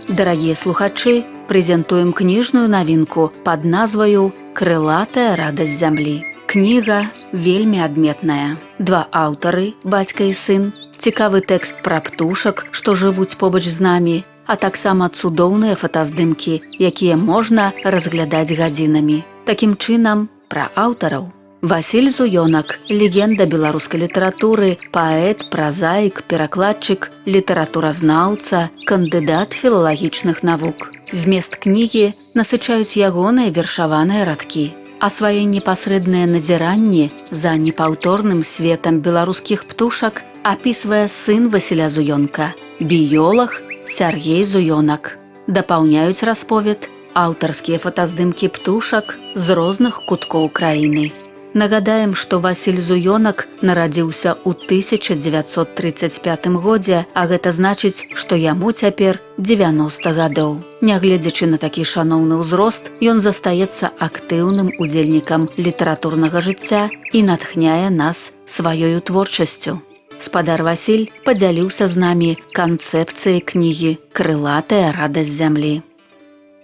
Дарагія слухачы, прэзентуем кніжную навінку пад назваю «Крылатая радасць зямлі». Кніга вельмі адметная. Два аўтары, бацька і сын, цікавы тэкст пра птушак, што жывуць побач з намі, а таксама цудоўныя фотаздымкі, якія можна разглядаць гадзінамі. Такім чынам, пра аўтараў. Васіль Зуёнак, легенда беларускай літаратуры, паэт, празаік, перакладчык, літаратуразнаўца, кандыдат філалагічных навук. Змест кнігі насычаюць ягоныя вершаваныя радкі. А свае непасрэдныя назіранні за непаўторным светам беларускіх птушак апісвае сын Васіля Зуёнка, біёлаг Сяргей Зуёнак. Дапаўняюць расповед аўтарскія фотаздымкі птушак з розных куткоў краіны. Нагадаем, што Васіль Зуёнак нарадзіўся ў 1935 годзе, а гэта значыць, што яму цяпер 90 гадоў. Нягледзячы на такі шаноўны ўзрост, ён застаецца актыўным удзельнікам літаратурнага жыцця і натхняе нас сваёю творчасцю. Спадар Васіль падзяліўся з намі канцэпцыяй кнігі «Крылатая радасць зямлі».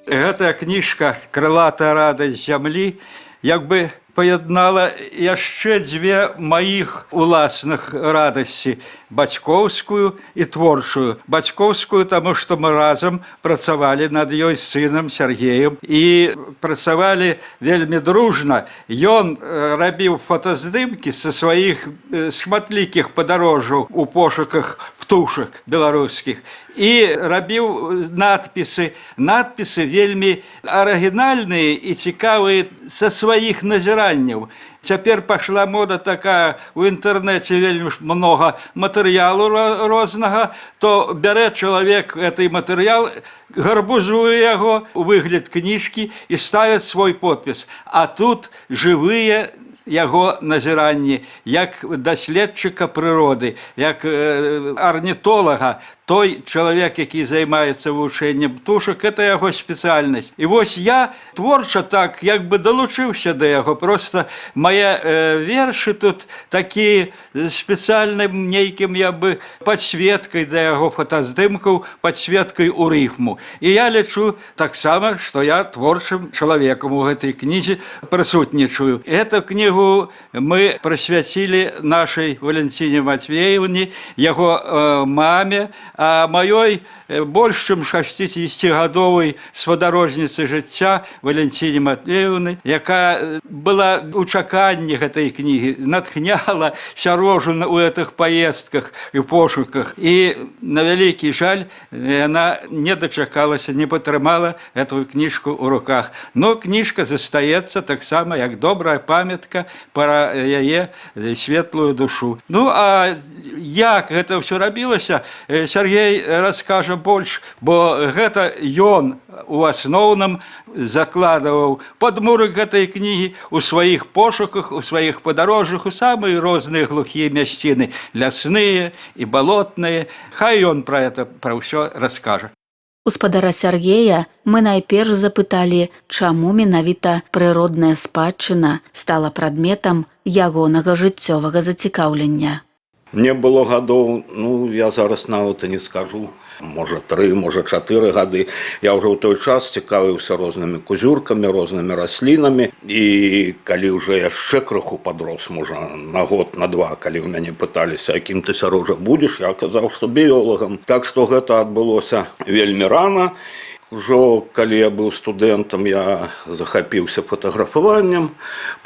Гэтая кніжка «Крылатая радасць зямлі» як бы паяднала яшчэ дзве маіх уласных радасці – бацькоўскую і творчую. Бацькоўскую, таму што мы разам працавалі над ёй з сынам Сяргеем і працавалі вельмі дружна. Ён рабіў фотаздымкі са сваіх шматлікіх падарожжаў у пошуках птушак беларускіх і рабіў надпісы. Надпісы вельмі арыгінальныя і цікавыя са сваіх назіранняў. Цяпер пашла мода такая, у інтэрнэце вельмі многа матэрыялу рознага, то бярэ чалавек гэты матэрыял, гарбузуе яго у выгляд кніжкі і ставіць свой подпіс. А тут жывыя яго назіранні, як даследчыка прыроды, як арнітолага. Той чалавек, які займаецца вывучэннем птушак, это яго спецыяльнасць. І вось я творча так, як бы далучыўся да яго. Проста мае вершы тут такі спецыяльным нейкім я бы падсветкай да яго фотаздымкаў, падсветкай у рыфму. І я лічу таксама, што я творчым чалавекам у гэтай кнізе прысутнічаю. Эту кнігу мы прысвяцілі нашай Валентине Матвеевне, яго маме, а маёй больш чым 60-гадовай спадарожніцы жыцця Валентине Матвеевны, якая была ў чаканні гэтай кнігі, натхняла Сярожу ў гэтых паездках і пошуках. І на вялікі жаль, яна не дачакалася, не патрымала гэтую кніжку ў руках. Но кніжка застаецца таксама як добрая памятка пра яе светлую душу. Ну, а як гэта ўсё рабілася, Сяргей раскажа больш, бо гэта ён у асноўным закладываў падмурак гэтай кнігі у сваіх пошуках, у сваіх падарожжах, у самыя розныя глухія мясціны, лясныя і балотныя. Хай ён пра ўсё раскажа. У спадара Сяргея мы найперш запыталі, чаму менавіта прыродная спадчына стала прадметам ягонага жыццёвага зацікаўлення. Мне было гадоў, я зараз нават і не скажу, можа 3, можа 4 гады. Я ўжо ў той час цікавіўся рознымі кузюркамі, рознымі раслінамі. І калі ўжо яшчэ крыху падрос, можа на год, на 2, калі ў мяне пыталіся, якім ты, Сярожа, будзеш, я казаў, што біёлагам. Так што гэта адбылося вельмі рана. Ужо калі я быў студэнтам, я захапіўся фотаграфаваннем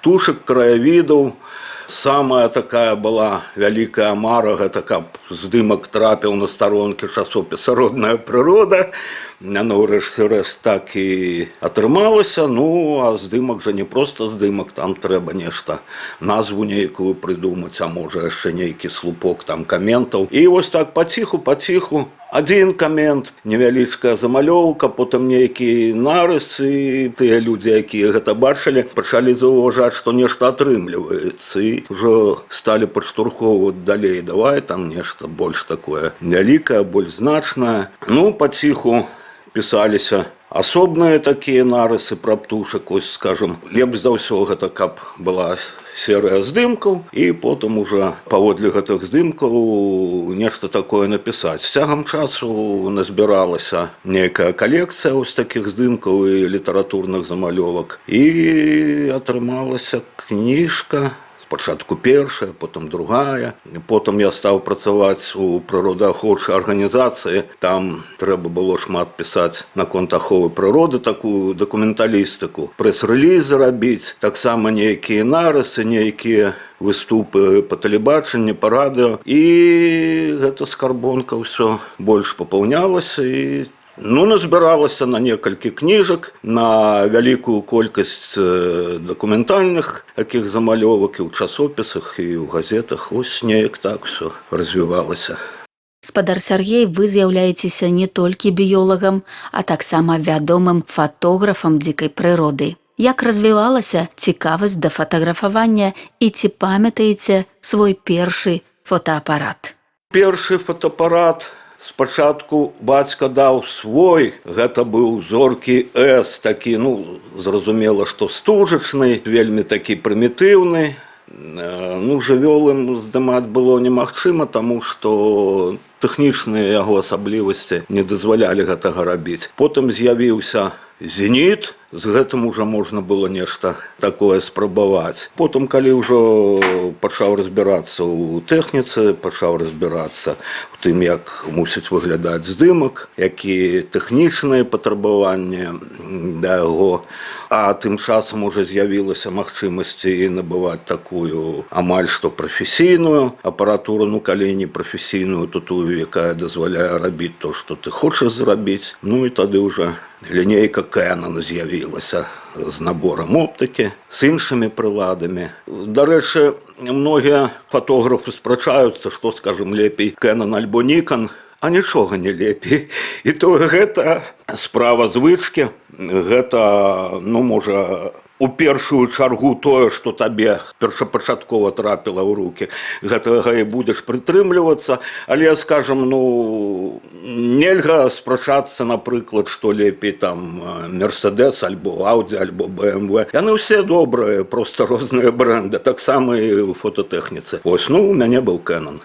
птушак, краявідаў. Самая такая была вялікая мара, гэта каб здымак трапіў на старонкі часопіса «Родная прырода». Яно ўрэшце рэшт так і атрымалася. Ну, а здымак жа не проста здымак, там трэба нешта, назву нейкую прыдумаць, а можа яшчэ нейкі слупок там каментаў. І вось так паціху. Адзін камент, невялічкая замалёўка, потым нейкі нарыс, і тыя людзі, якія гэта бачылі, пачалі заўважаць, што нешта атрымліваецца, і ўжо сталі падштурхоўваць далей, давай там нешта больш такое вялікае, больш значнае. Ну, паціху пісаліся асобныя такія нарысы пра птушак, ось, скажем, лепш за ўсё гэта каб была серыя здымкаў, і потым уже паводле гэтых здымкаў нешта такое напісаць. Цягам часу назбіралася нейкая калекцыя ось такіх здымкаў і літаратурных замалёвак, і атрымалася кніжка. Спачатку першая, потым другая. Потым я стаў працаваць у прыродаахоўчай арганізацыі. Там трэба было шмат пісаць наконт аховы прыроды, такую дакументалістыку. Прэс-рэлізы рабіць, таксама нейкія нарысы, нейкія выступы па тэлебачанні, па радыё. І гэта скарбонка ўсё больш папаўнялася і назбіралася на некалькі кніжак, на вялікую колькасць дакументальных такіх замалёвак і ў часопісах, і ў газетах. Ось неяк так усё развівалася. Спадар Сяргей, вы з'яўляецеся не толькі біёлагам, а таксама вядомым фатографам дзікай прыроды. Як развівалася цікавасць да фатаграфавання і ці памятаеце свой першы фотоапарат? Першы фотоапарат спачатку бацька даў свой, гэта быў зоркі С, такі, зразумела, што стужачны, вельмі такі прымітыўны. Жывёлам здымаць было немагчыма, таму што тэхнічныя яго асаблівасці не дазвалялі гэтага рабіць. Потым з'явіўся зеніт, з гэтым ужо можна было нешта такое спрабаваць. Потым, калі ўжо пачаў разбірацца ў тэхніцы, пачаў разбірацца у тым, як мусіць выглядаць здымак, якія тэхнічныя патрабаванні да яго, а тым часам ужо з'явілася магчымасць і набываць такую амаль што прафесійную апаратуру, калі не прафесійную, то тую, якая дазваляе рабіць то, што ты хочаш зрабіць. І тады ўжо лінейка Canon з'явілася з наборам оптыкі, з іншымі прыладамі. Дарэчы, многія фотографы спрачаюцца, што, скажем, лепей Canon альбо Nikon, а нічога не лепей. І то гэта справа звычкі, гэта, можа, у першую чаргу тое, што табе першапачаткова трапіла ў рукі, гэтага і будзеш прытрымлівацца, але, скажам, нельга спрачацца, напрыклад, што лепей там Мерседес, альбо Ауди, альбо БМВ. Яны ўсе добрыя, проста розныя брэнды, таксама і ў фототэхніцы. Ось, у мяне быў Canon.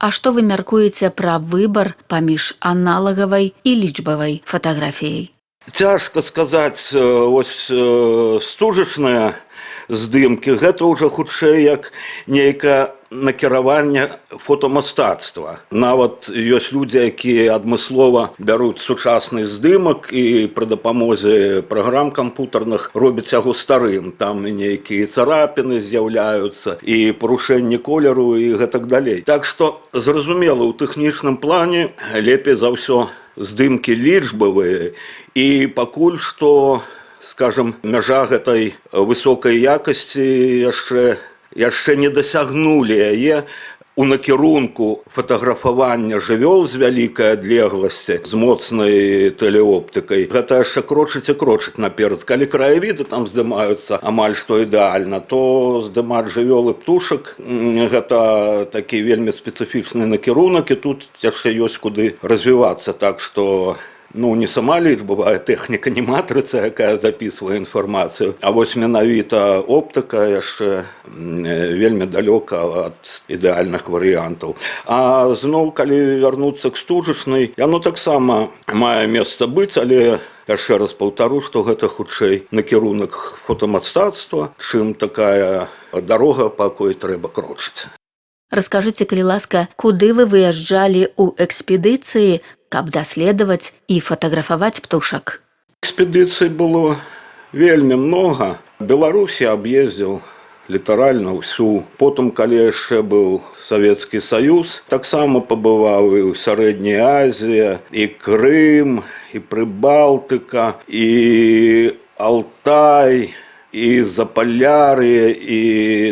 А што вы мяркуеце пра выбар паміж аналагавай і лічбавай фатаграфіяй? Цяжка сказаць, ось стужачныя здымкі, гэта ўжо хутчэй як нейкае накіраванне фотамастацтва. Нават ёсць людзі, якія адмыслова бяруць сучасны здымак і пры дапамозе праграм кампутарных робяць яго старым. Там і нейкія царапіны з'яўляюцца, і парушэнні колеру, і гэтак далей. Так што, зразумела, у тэхнічным плане лепей за ўсё здымкі лічбавыя, і пакуль што, скажем, мяжа гэтай высокай якасці яшчэ не дасягнулі яе у накірунку фатаграфавання жывёл з вялікай адлегласці, з моцнай тэлеоптыкай. Гэта яшчэ крочыць і крочыць наперад. Калі краявіды там здымаюцца амаль што ідэальна, то здымаць жывёл і птушак гэта такі вельмі спецыфічны накірунак, і тут яшчэ ёсць куды развівацца. Так што не сама лічбавая тэхніка, не матрыца, якая запісвае інфармацыю, а вось менавіта оптыка яшчэ вельмі далёка ад ідэальных варыянтаў. А зноў, калі вярнуцца к стужачнай, яно таксама мае месца быць, але яшчэ раз паўтару, што гэта хутчэй накірунак фотамастацтва, чым такая дарога, па якой трэба крочыць. Раскажыце, калі ласка, куды вы выязджалі ў экспедыцыі, каб даследаваць і фатаграфаваць птушак? Экспедыцый было вельмі многа. Беларусь я аб'ездзіў літаральна ўсю. Потым, калі яшчэ быў Савецкі Саюз, таксама пабываў і ў Сярэдняй Азіі, і Крым, і Прыбалтыка, і Алтай, і Запаляр'е, і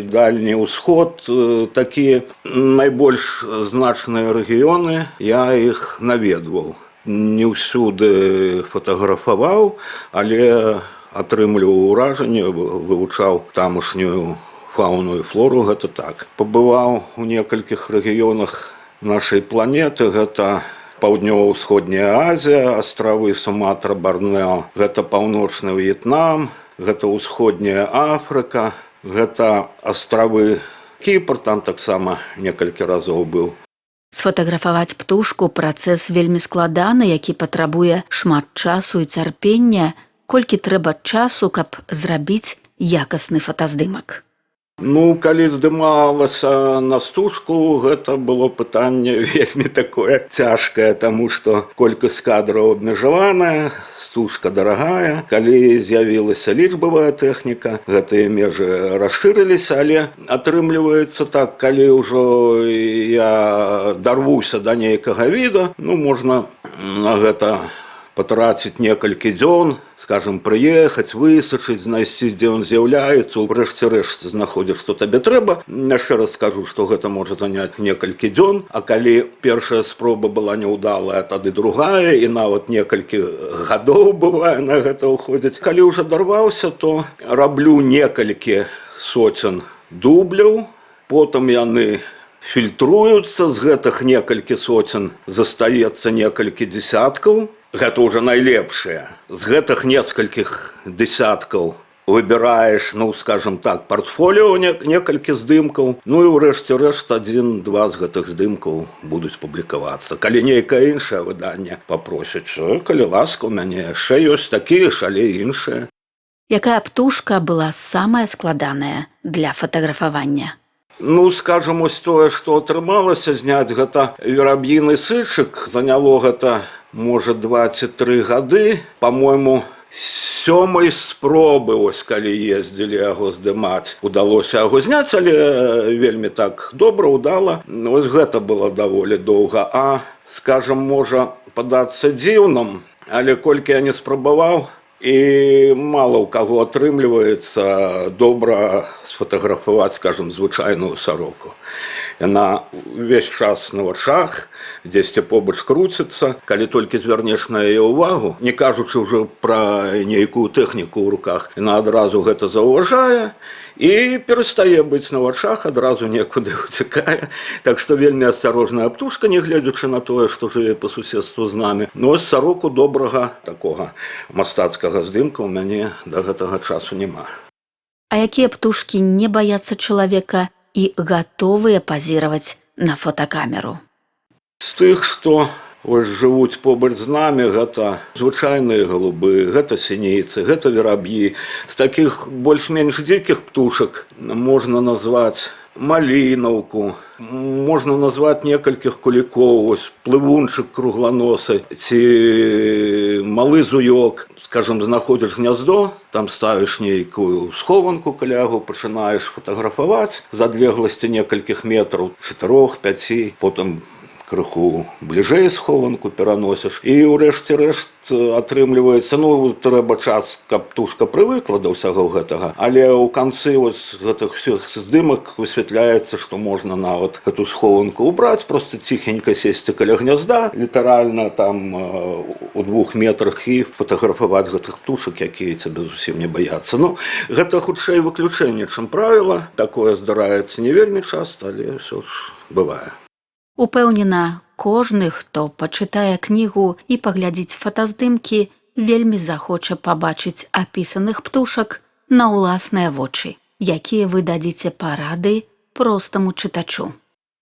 Дальні ўсход. Такія найбольш значныя рэгіёны, я іх наведваў. Не ўсюды фатаграфаваў, але атрымліваў ўражанне, вывучаў тамашнюю фауну і флору, гэта так. Пабываў у некалькіх рэгіёнах нашай планеты, гэта Паўднёва-ўсходняя Азія, астравы Суматра, Барнео, гэта паўночны В'етнам, гэта ўсходняя Афрыка, гэта астравы Кіпр, там таксама некалькі разоў быў. Сфотаграфаваць птушку працэс вельмі складаны, які патрабуе шмат часу і цярпення. Колькі трэба часу, каб зрабіць якасны фотаздымак? Калі здымалася на стужку, гэта было пытанне вельмі такое цяжкае, таму што колькасць кадраў абмежаваная, стужка дарагая. Калі з'явілася лічбавая тэхніка, гэтыя межы расшырыліся, але атрымліваецца так, калі ўжо я дарвуся да нейкага віда, можна на гэта патраціць некалькі дзён, скажем, прыехаць, высачыць, знайсці, дзе ён з'яўляецца, урэшце рэшт знаходзіш, што табе трэба. Яшчэ раз скажу, што гэта можа заняць некалькі дзён, а калі першая спроба была няўдалая, тады другая, і нават некалькі гадоў бывае на гэта ўходзіць. Калі ўжо дарваўся, то раблю некалькі соцен дубляў, потым яны фільтруюцца, з гэтых некалькі соцен застаецца некалькі дзесяткаў. Гэта ўжо найлепшыя. З гэтых некалькіх дзесяткаў выбіраеш, скажем так, партфоліо некалькі здымкаў, і ўрэшце рэшт адзін-два з гэтых здымкаў будуць публікавацца. Калі нейкае іншае выданне папросяць, калі ласка, у мяне яшчэ ёсць такія ж, але іншыя. Якая птушка была самая складаная для фатаграфавання? Скажем, ось тое, што атрымалася зняць, гэта вераб'іны сычык. Заняло гэта, можа, 23 гады. Па-мойму, з 7-й спробы, калі ездзілі яго здымаць, удалося яго зняць, але вельмі так добра, удала. Гэта было даволі доўга. А, скажем, можа падацца дзіўным, але колькі я не спрабаваў, і мала ў каго атрымліваецца добра сфотаграфаваць, скажем, звычайную сароку. Яна ўвесь час на вачах, дзесьці побач круціцца. Калі толькі звярнеш на яе ўвагу, не кажучы ўжо пра нейкую тэхніку ў руках, яна адразу гэта заўважае і перастае быць на вачах, адразу некуды уцякае. Так што вельмі асцярожная птушка, не гледзячы на тое, што жыве па суседству з намі. Сароку добрага такога мастацкага здымка ў мяне да гэтага часу няма. А якія птушкі не баяцца чалавека і гатовыя пазіраваць на фотакамеру? З тых, што жывуць побач з намі, гэта звычайныя галубы, гэта сініцы, гэта вераб'і. З такіх больш-менш дзікіх птушак можна назваць малінаўку, можна назваць некалькіх кулікоў, плывунчык кругланосы ці малы зуёк. Скажем, знаходзіш гняздо, там ставіш нейкую схованку, каля яго пачынаеш фатаграфаваць з адлегласці некалькіх метраў, 4-5, потым крыху бліжэй схованку пераносіш. І ўрэшце рэшт атрымліваецца, трэба час, каб птушка прывыкла да ўсяго гэтага, але ў канцы гэтых усіх здымак высвятляецца, што можна нават гэту схованку ўбраць, проста ціхенька сесці каля гнязда, літаральна там у 2 метрах і фатаграфаваць гэтых птушак, якія цябе зусім не баяцца. Гэта хутчэй выключэнне, чым правіла. Такое здараецца не вельмі часта, але ўсё ж бывае. Упэўнена, кожны, хто пачытае кнігу і паглядзіць фотаздымкі, вельмі захоча пабачыць апісаных птушак на ўласныя вочы. Якія вы дадзіце парады простаму чытачу?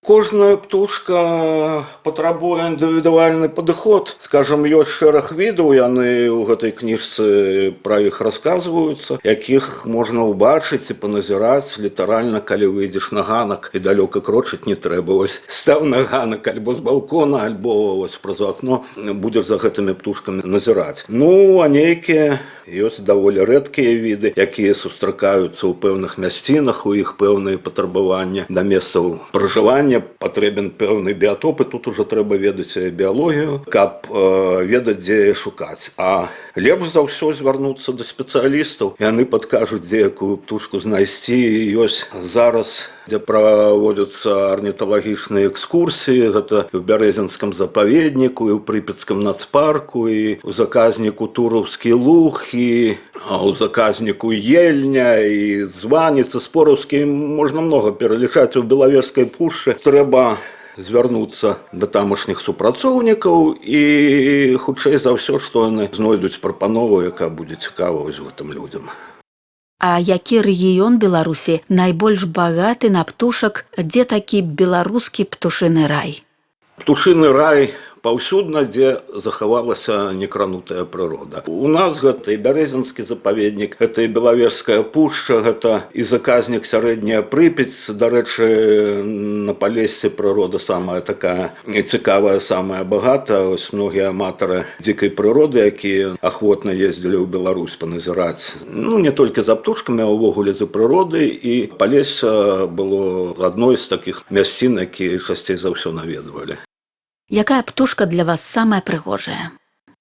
Кожная птушка патрабуе індывідуальны падыход. Скажам, ёсць шэраг відаў, яны ў гэтай кніжцы пра іх расказваюцца, якіх можна ўбачыць і паназіраць літаральна, калі выйдзеш на ганак і далёка крочыць не трэба. Стаў на ганак альбо з балкона, альбо праз акно, будзеш за гэтымі птушкамі назіраць. А нейкія ёсць даволі рэдкія віды, якія сустракаюцца ў пэўных мясцінах, у іх пэўныя патрабаванні да месцаў пражывання, патрэбен пэўны біятоп, і тут ужо трэба ведаць біялогію, каб ведаць, дзе шукаць. А лепш за ўсё звярнуцца да спецыялістаў, яны падкажуць, дзе якую птушку знайсці. Ёсць зараз, дзе праводзяцца арніталагічныя экскурсіі, гэта і ў Бярэзінскім запаведніку, і ў Прыпецкім нацпарку, і ў заказніку Тураўскі луг, і ў заказніку Ельня, і Званіца, Спораўскі, можна многа пералічаць. У Белавежскай пушчы трэба звярнуцца да тамашніх супрацоўнікаў і хутчэй за ўсё, што яны знойдуць прапанову, якая будзе цікава вось гэтым людзям. А які рэгіён Беларусі найбольш багаты на птушак, дзе такі беларускі птушыны рай? Птушыны рай паўсюдна, дзе захавалася некранутая прырода. У нас гэта і бярэзінскі запаведнік, гэта і Белавежская пушча, гэта і заказнік сярэдняя Прыпяць. Дарэчы, на Палессі прырода самая такая цікавая, самая багатая. Ось многія аматары дзікай прыроды, якія ахвотна ездзілі ў Беларусь паназіраць. Ну, не толькі за птушкамі, а ўвогуле за прыродай. І Палесся было адной з такіх мясцін, якія часцей за ўсё наведвалі. Якая птушка для вас самая прыгожая?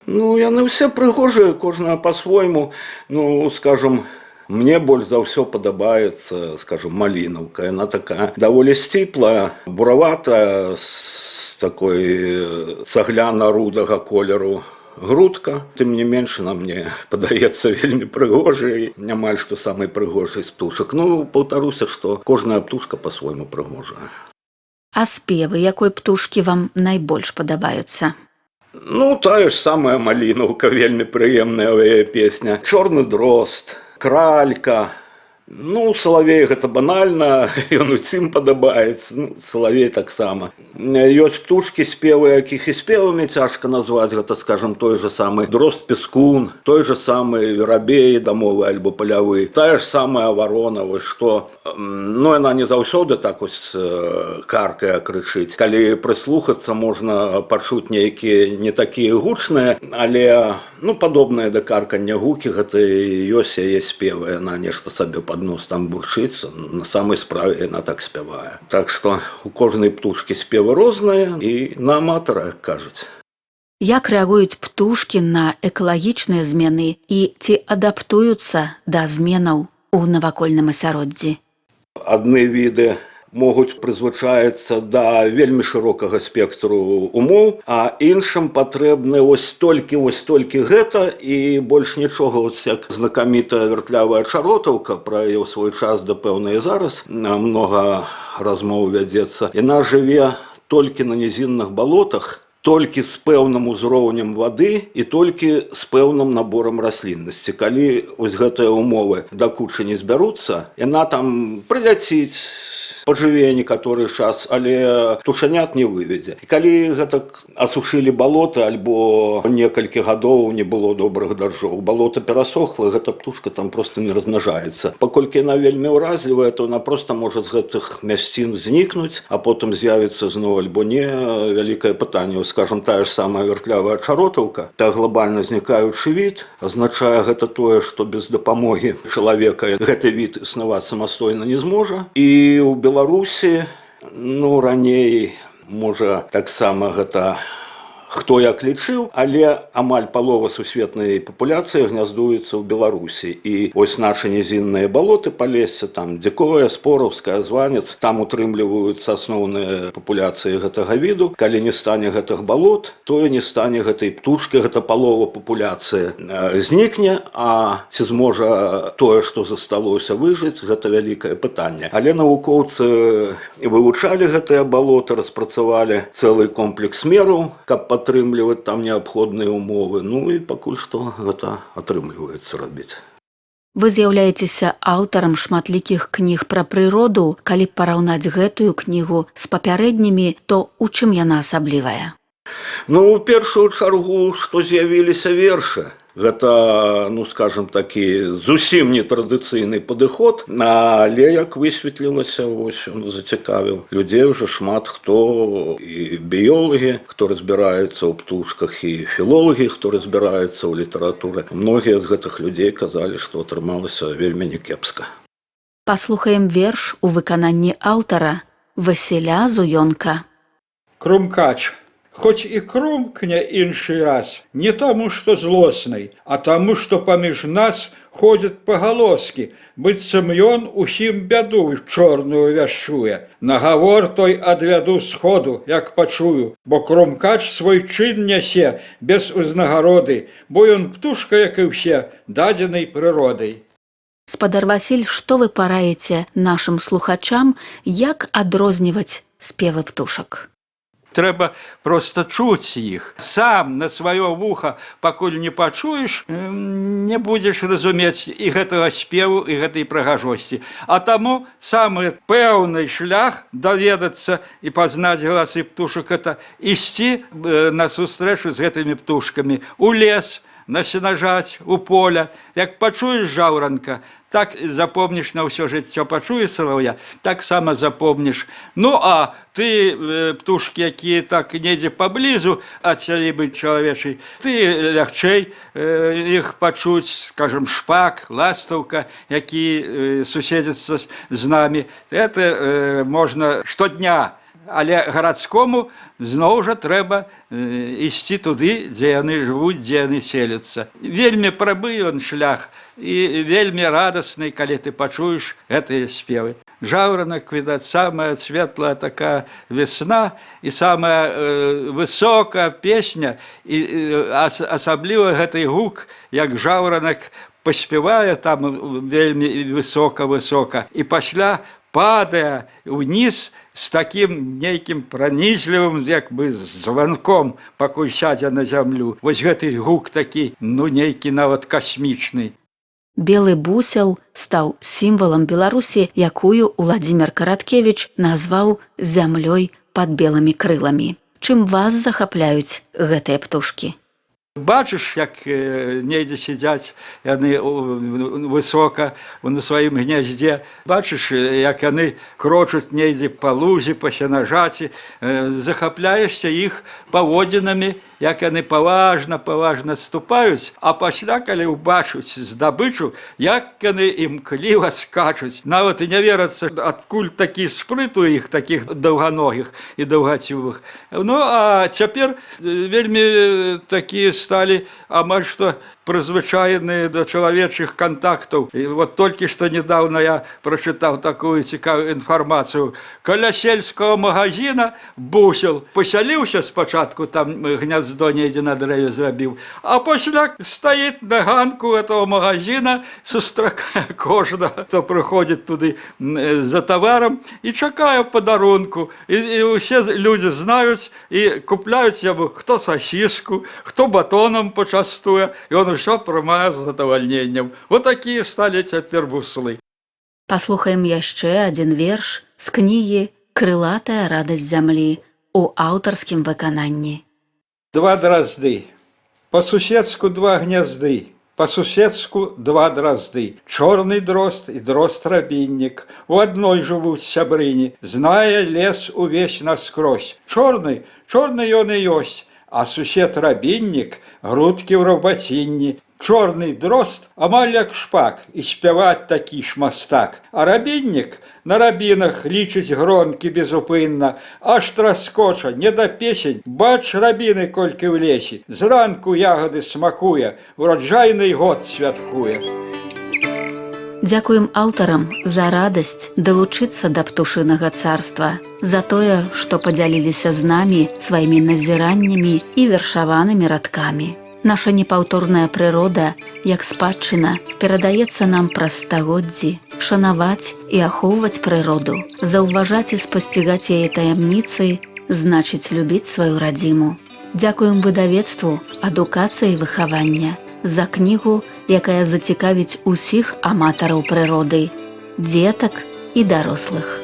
Ну, яны ўсе прыгожыя, кожная па-свойму. Ну, скажем, мне больш за ўсё падабаецца, скажем, малінаўка. Яна такая даволі сціплая, бураватая, з такой цагляна-рудага колеру грудка. Тым не менш, на мне падаецца вельмі прыгожай, амаль што самай прыгожай з птушак. Ну, паўтаруся, што кожная птушка па-свойму прыгожая. А спевы якой птушкі вам найбольш падабаюцца? Ну, тая ж самая малінаўка, вельмі прыемная яе песня. Чорны дрозд, кралька. Ну, салавей гэта банальна, ён усім падабаецца. Ну, салавей таксама. Ёсць птушкі, спевы, якіх і спевамі цяжка назваць. Гэта, скажем, той же самы дрозд-пескун, той же самы верабей дамовы альбо палявы. Тая ж самая варона, вось што. Ну, яна не заўсёды так вось каркае крычыць. Калі прыслухацца, можна пачуць нейкія не такія гучныя, але, ну, падобныя да каркання гукі, гэта і ёсць яе спевы. Яна нешта сабе пад нос там бурчыцца, на самай справе яна так спявае. Так што у кожнай птушкі спевы розныя і на аматара, як кажуць. Як рэагуюць птушкі на экалагічныя змены і ці адаптуюцца да зменаў у навакольным асяроддзі? Адны віды могуць прызвычаіцца да вельмі шырокага спектру умоў, а іншым патрэбны вось толькі гэта і больш нічога. Вось як знакамітая вяртлявая чаротаўка, пра яе ў свой час да пэўна і зараз многа размоў вядзецца. Яна жыве толькі на нізінных балотах, толькі з пэўным узроўнем вады і толькі з пэўным наборам расліннасці. Калі вось гэтыя умовы да кучы не збяруцца, яна там прыляціць, пажыве некаторы час, але птушанят не выведзе. І калі гэтак асушылі балоты, альбо некалькі гадоў не было добрых дажджоў, балота перасохла, гэта птушка там проста не размнажаецца. Паколькі яна вельмі ўразлівая, то яна проста можа з гэтых мясцін знікнуць, а потым з'явіцца зноў альбо не. Вялікае пытанне. Скажем, тая ж самая вяртлявая чаротаўка, та глобальна знікаючы від, азначае гэта тое, што без дапамогі чалавека гэты від існаваць самастойна не зможа. І ў Беларусі, ну, раней, можа, таксама гэта хто як лічыў, але амаль палова сусветнай папуляцыі гняздуецца ў Беларусі. І ось нашы нізінныя балоты Палесся, там дзікое, спораўская, званец, там утрымліваюцца асноўныя папуляцыі гэтага віду. Калі не стане гэтых балот, то і не стане гэтай птушкі, гэта палова папуляцыі знікне, а ці зможа тое, што засталося, выжыць, гэта вялікае пытанне. Але навукоўцы вывучалі гэтыя балоты, распрацавалі цэлы комплекс мераў, каб атрымліваць там неабходныя умовы. Ну і пакуль што гэта атрымліваецца рабіць. Вы з'яўляецеся аўтарам шматлікіх кніг пра прыроду. Калі параўнаць гэтую кнігу з папярэднімі, то у чым яна асаблівая? Ну, у першую чаргу, што з'явіліся вершы. Гэта, ну, скажем, такі зусім нетрадыцыйны падыход, але, як высветлілася, вось он зацікавіў людзей уже шмат хто, і біёлагі, хто разбіраецца ў птушках, і філолагі, хто разбіраецца ў літаратуры. Многія з гэтых людзей казалі, што атрымалася вельмі някепска. Паслухаем верш у выкананні аўтара Васіля Зуёнка. Крумкач. Хоць і крумкне іншы раз, не таму, што злоснай, а таму, што паміж нас ходзяць пагалоскі, быццам ён усім бяду чорную вяшчуе. Нагавор той адвяду сходу, як пачую, бо крумкач свой чын нясе без узнагароды, бо ён птушка, як і ўсе, дадзенай прыродай. Спадар Васіль, што вы параіце нашым слухачам, як адрозніваць спевы птушак? трэба проста чуць іх. Сам на сваё вуха, пакуль не пачуеш, не будзеш разумець і гэтага спеву, і гэтай прыгажосці. А таму самы пэўны шлях даведацца і пазнаць галасы птушак — это ісці на сустрэчу з гэтымі птушкамі у лес, на сенажаць, у поля. Як пачуеш жаўранка, так запомніш на ўсё жыццё. Пачуеш салаўя, таксама запомніш. Ну, а ты, птушкі, якія так недзе паблізу ад сялібы чалавечай, ты лягчэй іх пачуць, скажем, шпак, ластаўка, які суседзяцца з намі. Это можна штодня. Але гарадскому зноў жа трэба ісці туды, дзе яны жывуць, дзе яны селяцца. Вельмі прабы ён шлях і вельмі радасны, калі ты пачуеш гэтыя спевы. Жаўранак, відаць, самая светлая такая весна і самая высокая песня, і асабліва гэты гук, як жаўранак паспявае там вельмі высока-высока і пасля падае ўніз з такім нейкім пранізлівым, як бы званком, пакуль сядзе на зямлю. Вось гэты гук такі, ну, нейкі нават касмічны. Белы бусел стаў сімвалам Беларусі, якую Уладзімір Караткевіч назваў зямлёй пад белымі крыламі. Чым вас захапляюць гэтыя птушкі? Бачыш, як недзе сядзяць яны высока на сваім гняздзе. Бачыш, як яны крочуць недзе па лузе, па сенажаці. Захапляешся іх паводзінамі, як яны паважна ступаюць, а пасля, калі ўбачуць здабычу, як яны імкліва скачуць. Нават і не верацца, адкуль такі спрыт у іх, такіх даўганогіх і даўгацювых. Ну, а цяпер вельмі такія сталі амаль што прызвычайныя да чалавечых кантактаў. І вот толькі што недавно я прачытаў такую цікавую інфармацыю. Каля сельскага магазина бусел пасяліўся спачатку, там гняздо недзе на дрэве зрабіў, а пасля стаіць на ганку этого магазина, сустракае кожнага, хто прыходзіць туды за таварам і чакае падарунку. І ўсе людзі знаюць і купляюць яму хто сасіску, хто батонам пачастуе, і он усё прымае з задавальненнем. Вот такія сталі цяпер буслы. Паслухаем яшчэ адзін верш з кнігі «Крылатая радасць зямлі» у аўтарскім выкананні. Два дразды. Па-суседску два гнязды. Па-суседску два дразды. Чорны дрозд і дрозд-рабіннік. У адной жывуць сябрыні. Знае лес увесь наскрозь. Чорны ён і ёсць. А сусед-рабіннік грудкі ў рабацінні. Чорны дрозд амаль як шпак, і спяваць такі ж мастак. А рабіннік на рабінах лічыць гронкі безупынна, аж траскоча, не да песень, бач рабіны колькі ў лесе. Зранку ягады смакуе, ураджайны год святкуе. Дзякуем аўтарам за радасць далучыцца да птушынага царства, за тое, што падзяліліся з намі сваімі назіраннямі і вершаванымі радкамі. Наша непаўторная прырода, як спадчына, перадаецца нам праз стагоддзі. Шанаваць і ахоўваць прыроду, заўважаць і спасцігаць яе таямніцы, значыць любіць сваю радзіму. Дзякуем выдавецтву адукацыі і выхавання за кнігу, якая зацікавіць усіх аматараў прыроды, дзетак і дарослых.